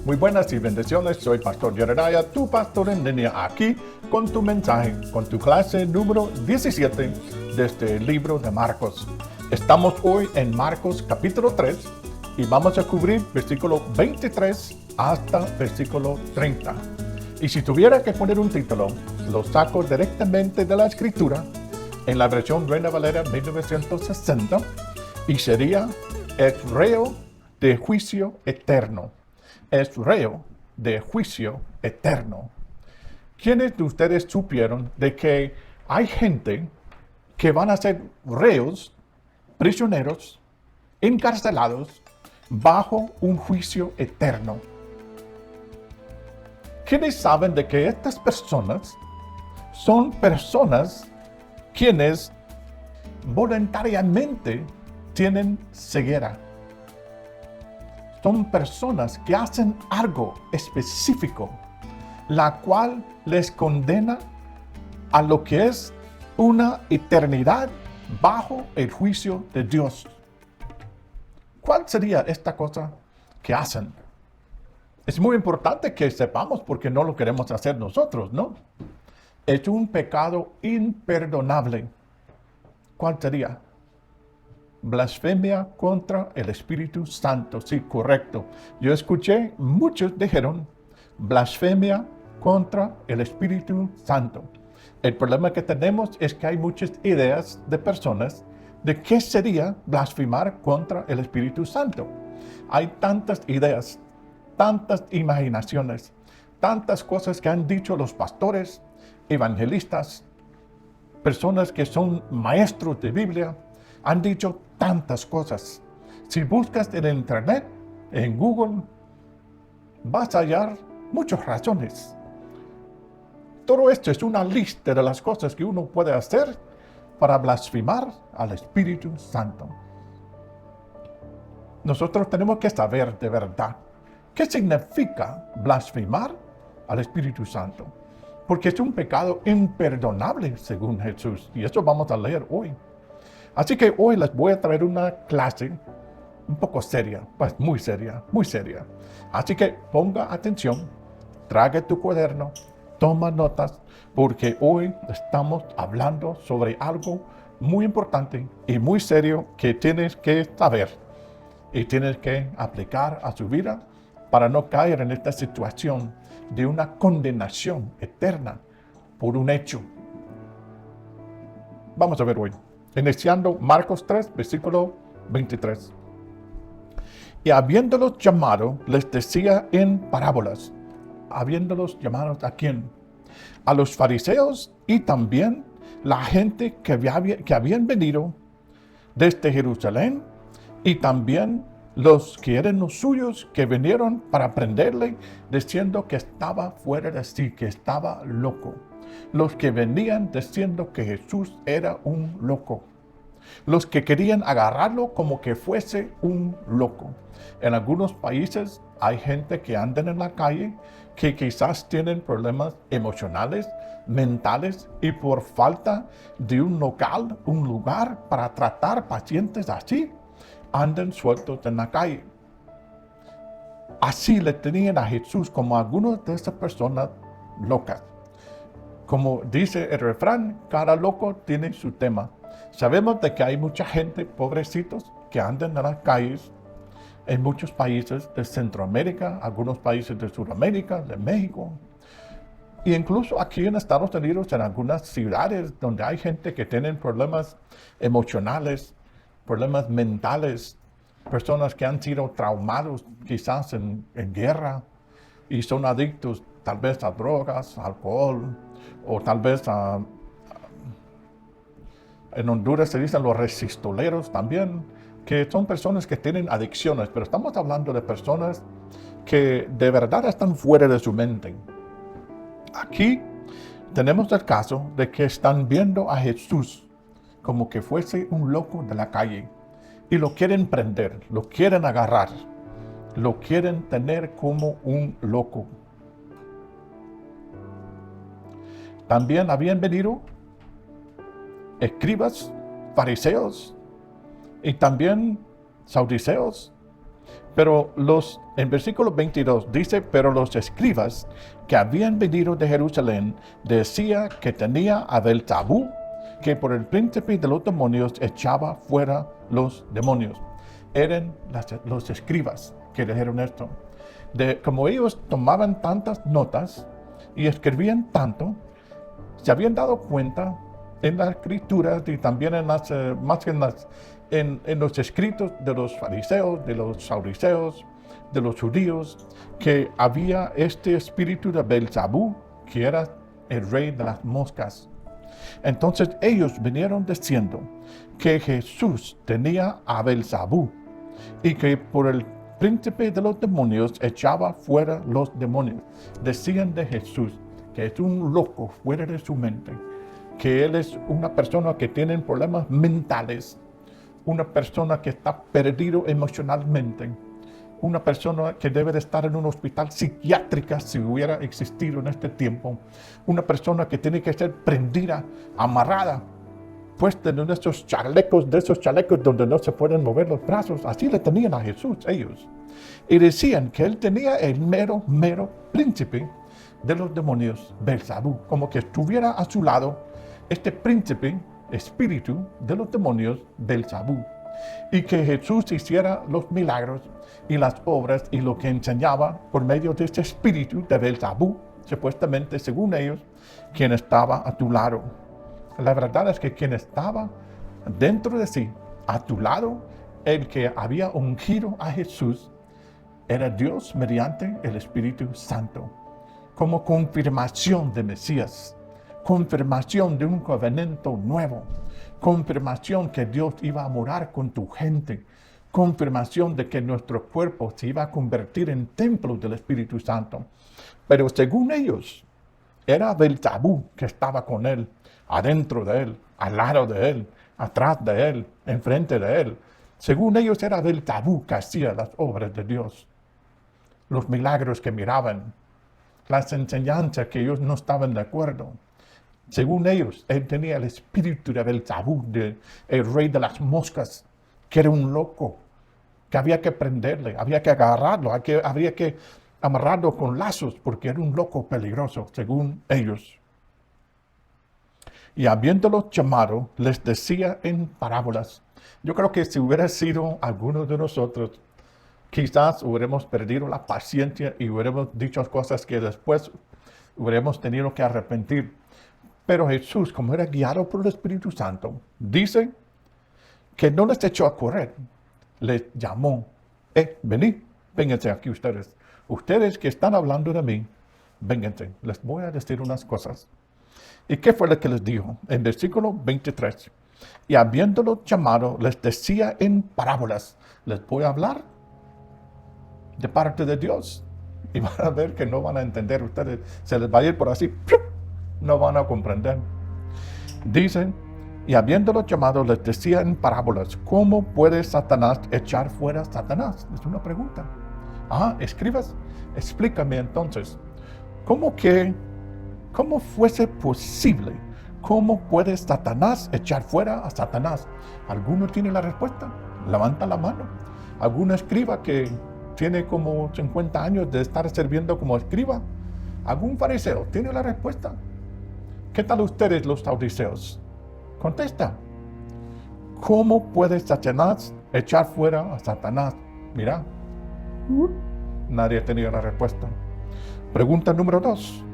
Muy buenas y bendiciones, soy Pastor Jeremiah, tu pastor en línea, aquí con tu mensaje, con tu clase número 17 de este libro de Marcos. Estamos hoy en Marcos capítulo 3 y vamos a cubrir versículo 23 hasta versículo 30. Y si tuviera que poner un título, lo saco directamente de la escritura en la versión Reina Valera 1960 y sería el reo de juicio eterno. Es reo de juicio eterno. ¿Quiénes de ustedes supieron de que hay gente que van a ser reos, prisioneros, encarcelados bajo un juicio eterno? ¿Quiénes saben de que estas personas son personas quienes voluntariamente tienen ceguera? Son personas que hacen algo específico, la cual les condena a lo que es una eternidad bajo el juicio de Dios. ¿Cuál sería esta cosa que hacen? Es muy importante que sepamos porque no lo queremos hacer nosotros, ¿no? Es un pecado imperdonable. ¿Cuál sería? Blasfemia contra el Espíritu Santo. Sí, correcto. Yo escuché, muchos dijeron blasfemia contra el Espíritu Santo. El problema que tenemos es que hay muchas ideas de personas de qué sería blasfemar contra el Espíritu Santo. Hay tantas ideas, tantas imaginaciones, tantas cosas que han dicho los pastores, evangelistas, personas que son maestros de Biblia, han dicho tantas cosas. Si buscas en el internet, en Google, vas a hallar muchas razones. Todo esto es una lista de las cosas que uno puede hacer para blasfemar al Espíritu Santo. Nosotros tenemos que saber de verdad qué significa blasfemar al Espíritu Santo. Porque es un pecado imperdonable según Jesús. Y eso vamos a leer hoy. Así que hoy les voy a traer una clase un poco seria, pues muy seria, muy seria. Así que ponga atención, trague tu cuaderno, toma notas, porque hoy estamos hablando sobre algo muy importante y muy serio que tienes que saber y tienes que aplicar a su vida para no caer en esta situación de una condenación eterna por un hecho. Vamos a ver hoy. Iniciando Marcos 3, versículo 23. Y habiéndolos llamado, les decía en parábolas. Habiéndolos llamado, ¿a quién? A los fariseos y también la gente que habían venido desde Jerusalén y también los que eran los suyos que vinieron para prenderle, diciendo que estaba fuera de sí, que estaba loco. Los que venían diciendo que Jesús era un loco. Los que querían agarrarlo como que fuese un loco. En algunos países hay gente que anda en la calle que quizás tienen problemas emocionales, mentales y por falta de un local, un lugar para tratar pacientes así, andan sueltos en la calle. Así le tenían a Jesús como a algunas de esas personas locas. Como dice el refrán, cada loco tiene su tema. Sabemos de que hay mucha gente, pobrecitos, que andan en las calles en muchos países de Centroamérica, algunos países de Sudamérica, de México. E incluso aquí en Estados Unidos, en algunas ciudades donde hay gente que tienen problemas emocionales, problemas mentales, personas que han sido traumados quizás en guerra y son adictos tal vez a drogas, alcohol, o tal vez en Honduras se dicen los resistoleros también, que son personas que tienen adicciones, pero estamos hablando de personas que de verdad están fuera de su mente. Aquí tenemos el caso de que están viendo a Jesús como que fuese un loco de la calle y lo quieren prender, lo quieren agarrar, lo quieren tener como un loco. También habían venido escribas, fariseos y también saduceos. Pero en versículo 22 dice, pero los escribas que habían venido de Jerusalén decía que tenía a Belzabú, que por el príncipe de los demonios echaba fuera los demonios. Eran los escribas que dijeron esto. Como ellos tomaban tantas notas y escribían tanto, se habían dado cuenta en las escrituras y también en los escritos de los fariseos, de los saduceos, de los judíos, que había este espíritu de Belzabú, que era el rey de las moscas. Entonces ellos vinieron diciendo que Jesús tenía a Belzabú y que por el príncipe de los demonios echaba fuera los demonios. Decían de Jesús que es un loco fuera de su mente, que él es una persona que tiene problemas mentales, una persona que está perdido emocionalmente, una persona que debe de estar en un hospital psiquiátrico si hubiera existido en este tiempo, una persona que tiene que ser prendida, amarrada, puesta en esos chalecos donde no se pueden mover los brazos. Así le tenían a Jesús ellos. Y decían que él tenía el mero príncipe de los demonios, Belzabú, como que estuviera a su lado este príncipe, espíritu de los demonios, Belzabú, y que Jesús hiciera los milagros y las obras y lo que enseñaba por medio de este espíritu de Belzabú, supuestamente, según ellos, quien estaba a tu lado. La verdad es que quien estaba dentro de sí, a tu lado, el que había ungido a Jesús, era Dios mediante el Espíritu Santo, como confirmación de Mesías, confirmación de un covenanto nuevo, confirmación que Dios iba a morar con tu gente, confirmación de que nuestro cuerpo se iba a convertir en templo del Espíritu Santo. Pero según ellos, era Belzabú que estaba con él, adentro de él, al lado de él, atrás de él, enfrente de él. Según ellos era Belzabú que hacía las obras de Dios, los milagros que miraban, las enseñanzas que ellos no estaban de acuerdo. Según ellos, él tenía el espíritu de Belzabú, el rey de las moscas, que era un loco, que había que prenderle, había que agarrarlo, había que amarrarlo con lazos, porque era un loco peligroso, según ellos. Y habiéndolos llamado, les decía en parábolas. Yo creo que si hubiera sido alguno de nosotros, quizás hubiéramos perdido la paciencia y hubiéramos dicho cosas que después hubiéramos tenido que arrepentir. Pero Jesús, como era guiado por el Espíritu Santo, dice que no les echó a correr, les llamó. Venid, vénganse aquí ustedes. Ustedes que están hablando de mí, vénganse, les voy a decir unas cosas. ¿Y qué fue lo que les dijo? En versículo 23. Y habiéndolo llamado, les decía en parábolas, les voy a hablar de parte de Dios. Y van a ver que no van a entender ustedes. Se les va a ir por así, no van a comprender. Dicen, y habiéndolo llamado, les decía en parábolas, ¿cómo puede Satanás echar fuera a Satanás? Es una pregunta. Escribas, explícame entonces, ¿cómo fuese posible? ¿Cómo puede Satanás echar fuera a Satanás? ¿Alguno tiene la respuesta? Levanta la mano. ¿Algún escriba que tiene como 50 años de estar sirviendo como escriba? ¿Algún fariseo tiene la respuesta? ¿Qué tal ustedes los saduceos? Contesta. ¿Cómo puede Satanás echar fuera a Satanás? Mira, nadie tenía la respuesta. Pregunta número 2.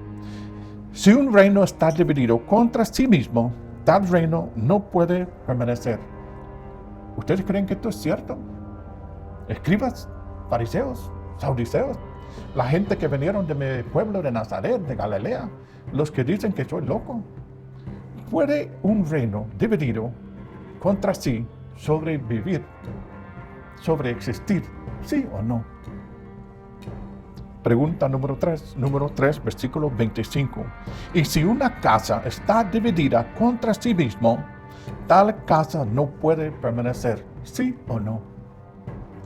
Si un reino está dividido contra sí mismo, tal reino no puede permanecer. ¿Ustedes creen que esto es cierto? Escribas, fariseos, saduceos, la gente que vinieron de mi pueblo de Nazaret, de Galilea, los que dicen que soy loco. ¿Puede un reino dividido contra sí sobrevivir? sobre existir, ¿sí o no? Pregunta número 3, versículo 25. Y si una casa está dividida contra sí mismo, tal casa no puede permanecer, ¿sí o no?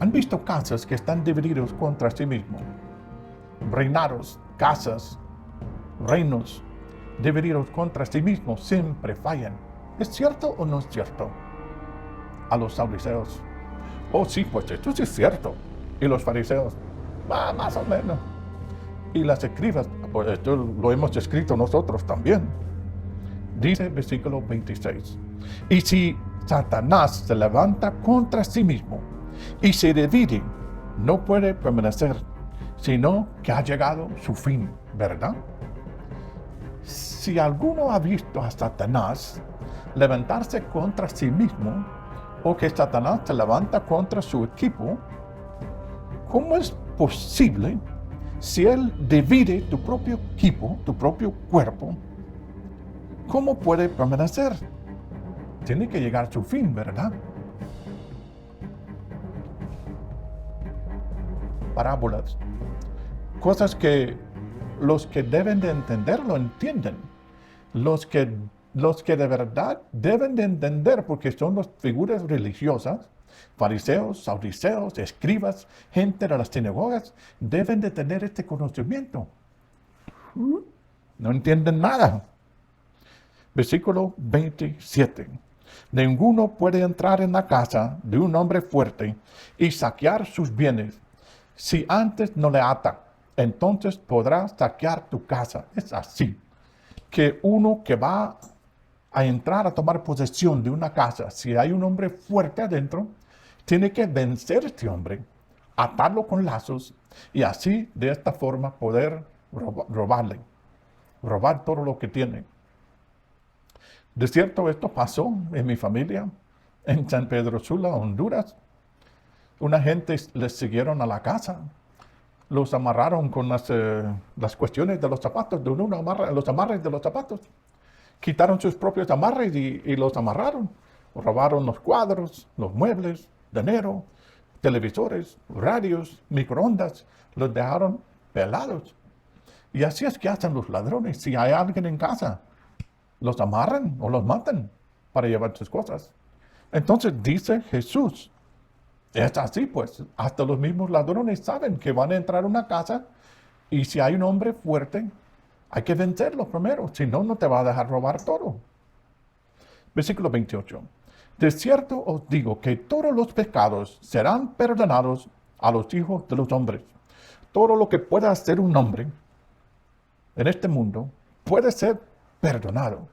¿Han visto casas que están divididas contra sí mismos? Reinados, casas, reinos divididos contra sí mismos siempre fallan. ¿Es cierto o no es cierto? A los saduceos. Oh, sí, pues esto sí es cierto. Y los fariseos, más o menos. Y las escribas, pues esto lo hemos escrito nosotros también. Dice versículo 26. Y si Satanás se levanta contra sí mismo y se divide, no puede permanecer, sino que ha llegado su fin, ¿verdad? Si alguno ha visto a Satanás levantarse contra sí mismo, o que Satanás se levanta contra su equipo, ¿cómo es posible si él divide tu propio equipo, tu propio cuerpo? ¿Cómo puede permanecer? Tiene que llegar a su fin, ¿verdad? Parábolas. Cosas que los que deben de entender lo entienden. Los que de verdad deben de entender, porque son las figuras religiosas, fariseos, saduceos, escribas, gente de las sinagogas, deben de tener este conocimiento. No entienden nada. Versículo 27. Ninguno puede entrar en la casa de un hombre fuerte y saquear sus bienes si antes no le ata. Entonces podrá saquear tu casa. Es así. Que uno que va a entrar a tomar posesión de una casa, si hay un hombre fuerte adentro, tiene que vencer a este hombre, atarlo con lazos y así, de esta forma, poder robar todo lo que tiene. De cierto, esto pasó en mi familia, en San Pedro Sula, Honduras. Una gente les siguieron a la casa, los amarraron con las cuestiones de los zapatos, de uno amarra los amarres de los zapatos. Quitaron sus propios amarres y los amarraron. Robaron los cuadros, los muebles, dinero, televisores, radios, microondas. Los dejaron pelados. Y así es que hacen los ladrones. Si hay alguien en casa, los amarran o los matan para llevar sus cosas. Entonces dice Jesús, es así pues, hasta los mismos ladrones saben que van a entrar a una casa y si hay un hombre fuerte, hay que vencerlo primero, si no, no te va a dejar robar todo. Versículo 28. De cierto os digo que todos los pecados serán perdonados a los hijos de los hombres. Todo lo que pueda hacer un hombre en este mundo puede ser perdonado.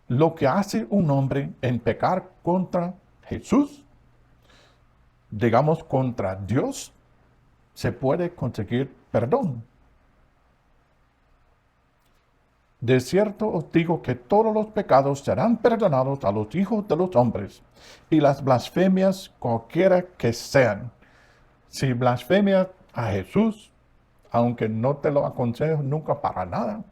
Lo que hace un hombre en pecar contra Jesús, digamos contra Dios, se puede conseguir perdón. De cierto os digo que todos los pecados serán perdonados a los hijos de los hombres, y las blasfemias cualquiera que sean. Si blasfemias a Jesús, aunque no te lo aconsejo nunca para nada,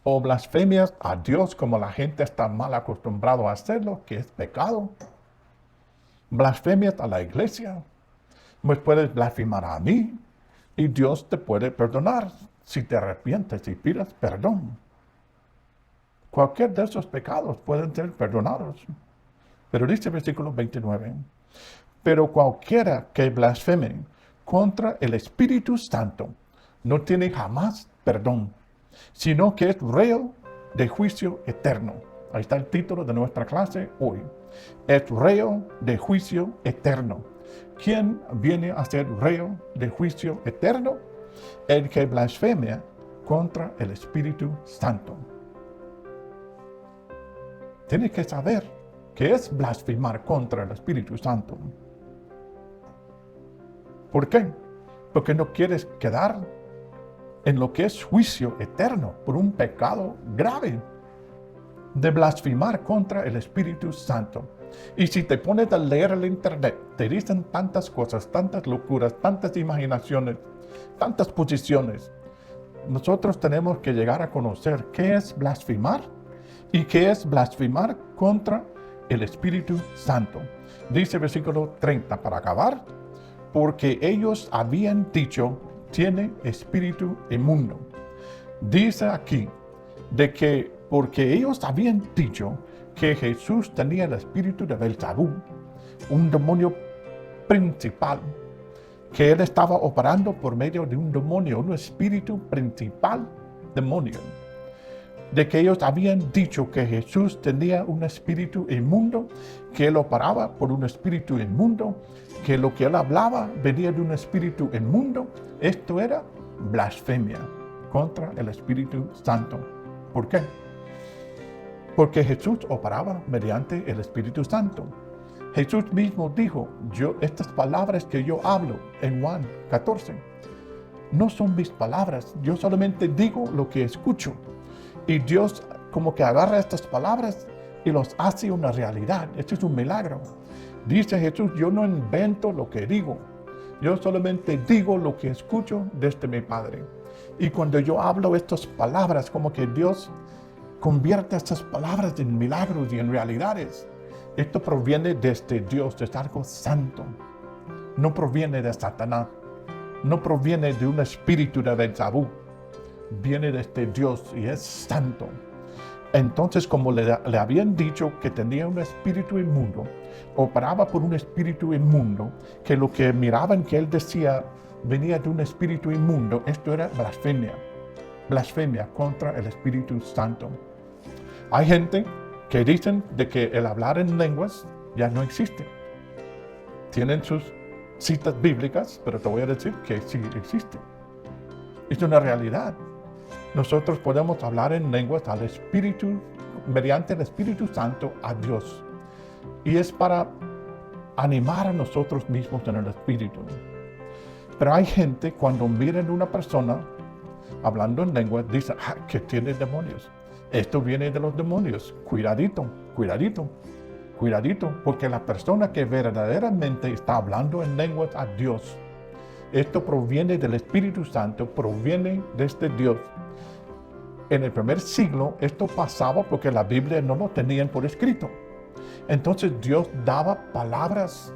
o blasfemias a Dios como la gente está mal acostumbrado a hacerlo, que es pecado. Blasfemias a la iglesia, pues puedes blasfemar a mí, y Dios te puede perdonar si te arrepientes y pidas perdón. Cualquier de esos pecados pueden ser perdonados. Pero dice el versículo 29, pero cualquiera que blasfeme contra el Espíritu Santo no tiene jamás perdón, sino que es reo de juicio eterno. Ahí está el título de nuestra clase hoy. Es reo de juicio eterno. ¿Quién viene a ser reo de juicio eterno? El que blasfemia contra el Espíritu Santo. Tienes que saber qué es blasfemar contra el Espíritu Santo. ¿Por qué? Porque no quieres quedar en lo que es juicio eterno por un pecado grave de blasfemar contra el Espíritu Santo. Y si te pones a leer el internet, te dicen tantas cosas, tantas locuras, tantas imaginaciones, tantas posiciones. Nosotros tenemos que llegar a conocer qué es blasfemar y qué es blasfemar contra el Espíritu Santo. Dice versículo 30 para acabar, porque ellos habían dicho, tiene espíritu inmundo. Dice aquí de que porque ellos habían dicho que Jesús tenía el espíritu de Belzebú, un demonio principal, que él estaba operando por medio de un demonio, un espíritu principal demonio. De que ellos habían dicho que Jesús tenía un espíritu inmundo, que él operaba por un espíritu inmundo, que lo que él hablaba venía de un espíritu inmundo. Esto era blasfemia contra el Espíritu Santo. ¿Por qué? Porque Jesús operaba mediante el Espíritu Santo. Jesús mismo dijo, estas palabras que yo hablo en Juan 14, no son mis palabras, yo solamente digo lo que escucho. Y Dios como que agarra estas palabras y los hace una realidad. Esto es un milagro. Dice Jesús, yo no invento lo que digo. Yo solamente digo lo que escucho desde mi Padre. Y cuando yo hablo estas palabras, como que Dios convierte estas palabras en milagros y en realidades. Esto proviene desde Dios, es algo santo. No proviene de Satanás. No proviene de un espíritu de Belzebú. Viene desde Dios y es santo. Entonces, como le habían dicho que tenía un espíritu inmundo, operaba por un espíritu inmundo, que lo que miraban que él decía venía de un espíritu inmundo, esto era blasfemia. Blasfemia contra el Espíritu Santo. Hay gente que dicen de que el hablar en lenguas ya no existe. Tienen sus citas bíblicas, pero te voy a decir que sí existe. Es una realidad. Nosotros podemos hablar en lenguas al Espíritu, mediante el Espíritu Santo, a Dios. Y es para animar a nosotros mismos en el Espíritu. Pero hay gente, cuando miran a una persona hablando en lenguas, dicen, que tiene demonios. Esto viene de los demonios. Cuidadito, cuidadito, cuidadito, porque la persona que verdaderamente está hablando en lenguas a Dios, esto proviene del Espíritu Santo, proviene desde Dios. En el primer siglo esto pasaba porque la Biblia no lo tenían por escrito. Entonces Dios daba palabras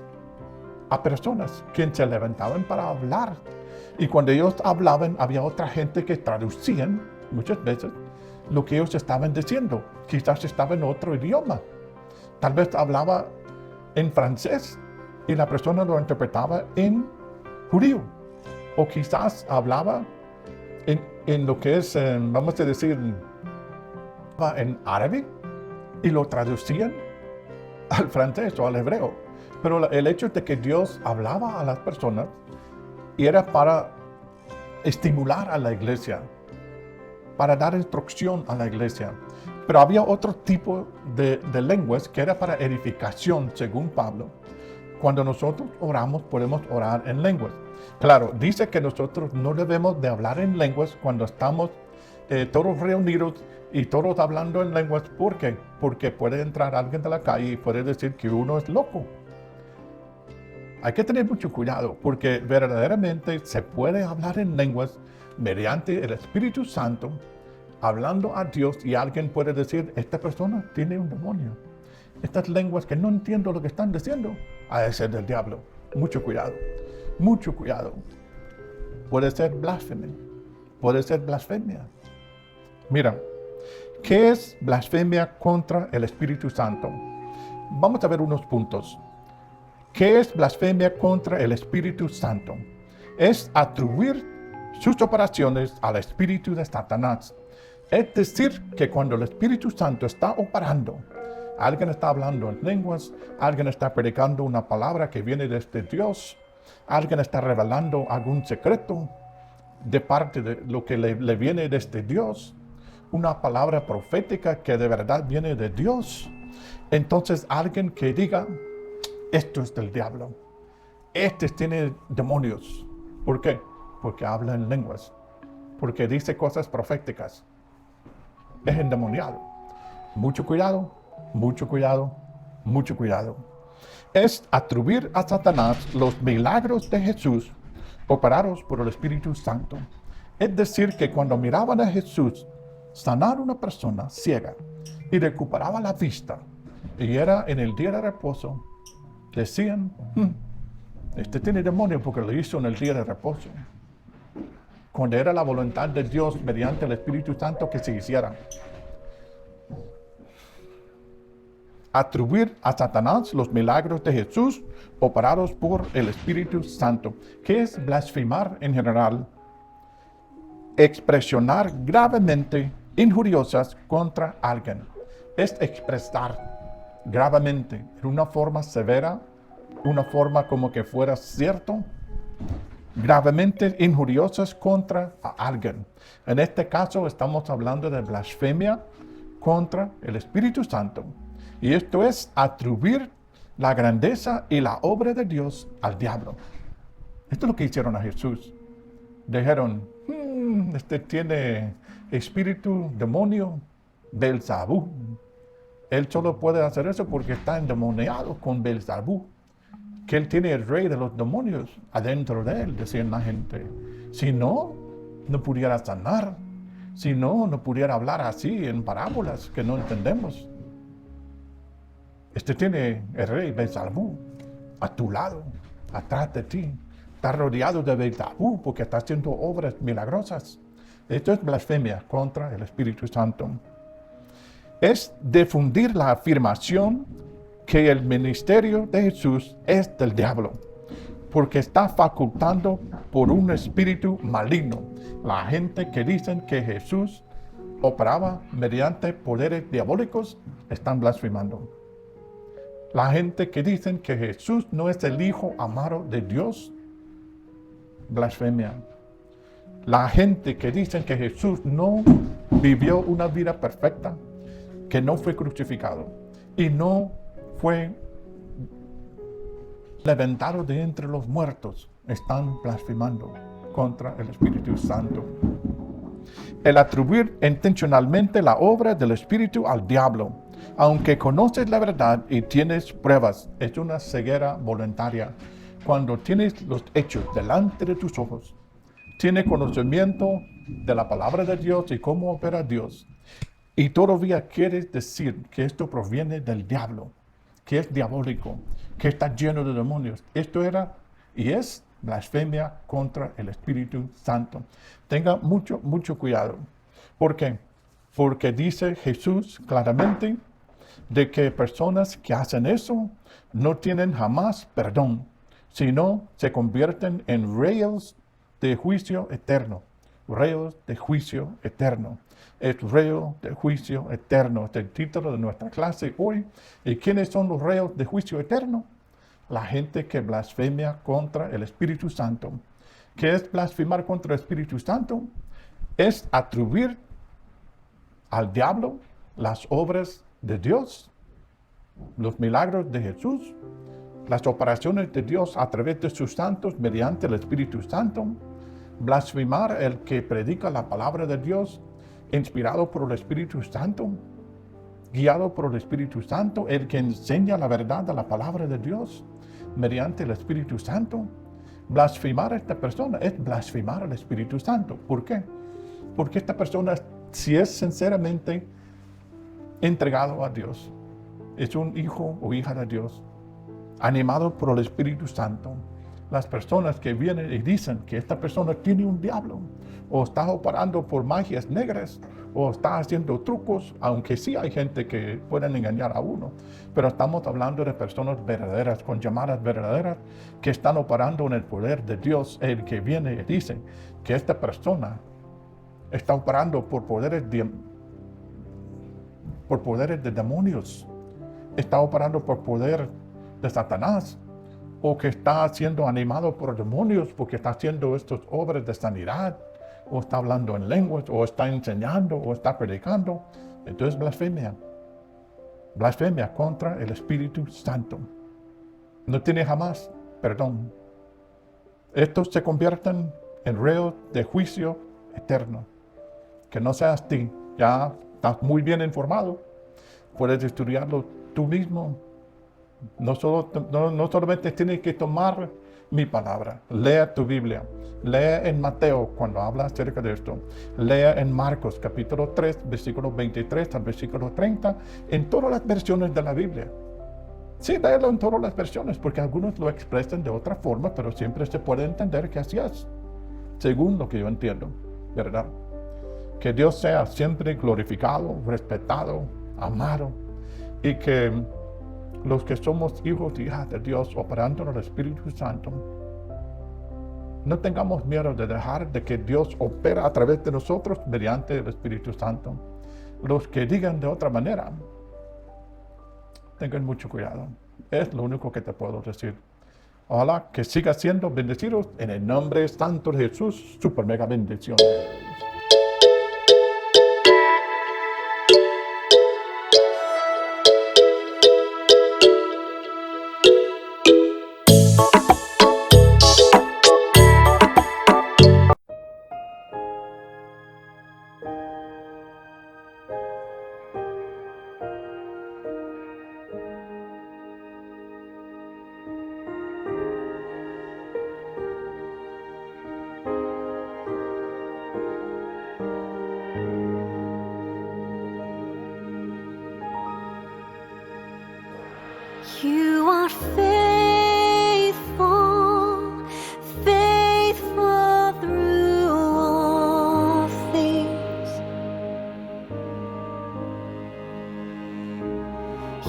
a personas que se levantaban para hablar. Y cuando ellos hablaban, había otra gente que traducían muchas veces lo que ellos estaban diciendo. Quizás estaba en otro idioma. Tal vez hablaba en francés y la persona lo interpretaba en judío. O quizás hablaba en lo que es, vamos a decir, en árabe y lo traducían al francés o al hebreo. Pero el hecho de que Dios hablaba a las personas y era para estimular a la iglesia, para dar instrucción a la iglesia. Pero había otro tipo de lenguas que era para edificación, según Pablo. Cuando nosotros oramos, podemos orar en lenguas. Claro, dice que nosotros no debemos de hablar en lenguas cuando estamos todos reunidos y todos hablando en lenguas. ¿Por qué? Porque puede entrar alguien de la calle y puede decir que uno es loco. Hay que tener mucho cuidado porque verdaderamente se puede hablar en lenguas mediante el Espíritu Santo, hablando a Dios, y alguien puede decir, esta persona tiene un demonio. Estas lenguas que no entiendo lo que están diciendo, ha de ser del diablo. Mucho cuidado, mucho cuidado. Puede ser blasfemia, puede ser blasfemia. Mira, ¿qué es blasfemia contra el Espíritu Santo? Vamos a ver unos puntos. ¿Qué es blasfemia contra el Espíritu Santo? Es atribuir sus operaciones al espíritu de Satanás. Es decir, que cuando el Espíritu Santo está operando, alguien está hablando en lenguas, alguien está predicando una palabra que viene desde Dios, alguien está revelando algún secreto de parte de lo que le viene desde Dios, una palabra profética que de verdad viene de Dios. Entonces alguien que diga, esto es del diablo, este tiene demonios. ¿Por qué? Porque habla en lenguas, porque dice cosas proféticas. Es endemoniado. Mucho cuidado, mucho cuidado, mucho cuidado. Es atribuir a Satanás los milagros de Jesús operados por el Espíritu Santo. Es decir, que cuando miraban a Jesús sanar a una persona ciega y recuperaba la vista, Y era en el día de reposo. Decían, este tiene demonio porque lo hizo en el día de reposo. Cuando era la voluntad de Dios mediante el Espíritu Santo que se hiciera. Atribuir a Satanás los milagros de Jesús operados por el Espíritu Santo. ¿Qué es blasfemar en general? Expresionar gravemente injuriosas contra alguien. Es expresar gravemente, en una forma severa, una forma como que fuera cierto, gravemente injuriosas contra alguien. En este caso estamos hablando de blasfemia contra el Espíritu Santo. Y esto es atribuir la grandeza y la obra de Dios al diablo. Esto es lo que hicieron a Jesús. Dijeron, este tiene espíritu, demonio, Belzabú. Él solo puede hacer eso porque está endemoniado con Belzabú. Que él tiene el rey de los demonios adentro de él, decían la gente. Si no, no pudiera sanar. Si no, no pudiera hablar así en parábolas que no entendemos. Este tiene el rey Belzabú a tu lado, atrás de ti. Está rodeado de Belzabú porque está haciendo obras milagrosas. Esto es blasfemia contra el Espíritu Santo. Es difundir la afirmación que el ministerio de Jesús es del diablo, porque está facultando por un espíritu maligno. La gente que dicen que Jesús operaba mediante poderes diabólicos están blasfemando. La gente que dicen que Jesús no es el Hijo amado de Dios, blasfemia. La gente que dice que Jesús no vivió una vida perfecta, que no fue crucificado y no fue levantado de entre los muertos, están blasfemando contra el Espíritu Santo. El atribuir intencionalmente la obra del Espíritu al diablo, aunque conoces la verdad y tienes pruebas, es una ceguera voluntaria. Cuando tienes los hechos delante de tus ojos, tienes conocimiento de la palabra de Dios y cómo opera Dios, y todavía quieres decir que esto proviene del diablo, que es diabólico, que está lleno de demonios. Esto era y es blasfemia contra el Espíritu Santo. Tenga mucho cuidado. ¿Por qué? Porque dice Jesús claramente de que personas que hacen eso no tienen jamás perdón, sino se convierten en reos de juicio eterno. Reos de juicio eterno. Es reo de juicio eterno. Este es el título de nuestra clase hoy. ¿Y quiénes son los reos de juicio eterno? La gente que blasfemia contra el Espíritu Santo. ¿Qué es blasfemar contra el Espíritu Santo? Es atribuir al diablo las obras de Dios, los milagros de Jesús, las operaciones de Dios a través de sus santos mediante el Espíritu Santo. Blasfemar el que predica la palabra de Dios, inspirado por el Espíritu Santo, guiado por el Espíritu Santo, el que enseña la verdad de la palabra de Dios mediante el Espíritu Santo. Blasfemar a esta persona es blasfemar al Espíritu Santo. ¿Por qué? Porque esta persona, si es sinceramente entregado a Dios, es un hijo o hija de Dios, animado por el Espíritu Santo. Las personas que vienen y dicen que esta persona tiene un diablo, o está operando por magias negras, o está haciendo trucos, aunque sí hay gente que pueden engañar a uno, pero estamos hablando de personas verdaderas, con llamadas verdaderas, que están operando en el poder de Dios. El que viene y dice que esta persona está operando por poderes de demonios, está operando por poder de Satanás, o que está siendo animado por demonios porque está haciendo estas obras de sanidad, o está hablando en lenguas, o está enseñando, o está predicando. Entonces blasfemia. Blasfemia contra el Espíritu Santo. No tiene jamás perdón. Estos se convierten en reos de juicio eterno. Que no seas ti. Ya estás muy bien informado. Puedes estudiarlo tú mismo. No solamente tienes que tomar mi palabra. Lea tu Biblia. Lea en Mateo cuando habla acerca de esto. Lea en Marcos capítulo 3, versículo 23 al versículo 30, en todas las versiones de la Biblia. Sí, léelo en todas las versiones, porque algunos lo expresan de otra forma, pero siempre se puede entender que así es, según lo que yo entiendo, ¿verdad? Que Dios sea siempre glorificado, respetado, amado, y que los que somos hijos y hijas de Dios operando en el Espíritu Santo, no tengamos miedo de dejar de que Dios opera a través de nosotros mediante el Espíritu Santo. Los que digan de otra manera, tengan mucho cuidado. Es lo único que te puedo decir. Ojalá que siga siendo bendecidos en el nombre santo de Jesús. Super mega bendiciones. You are faithful, faithful through all things.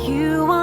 You are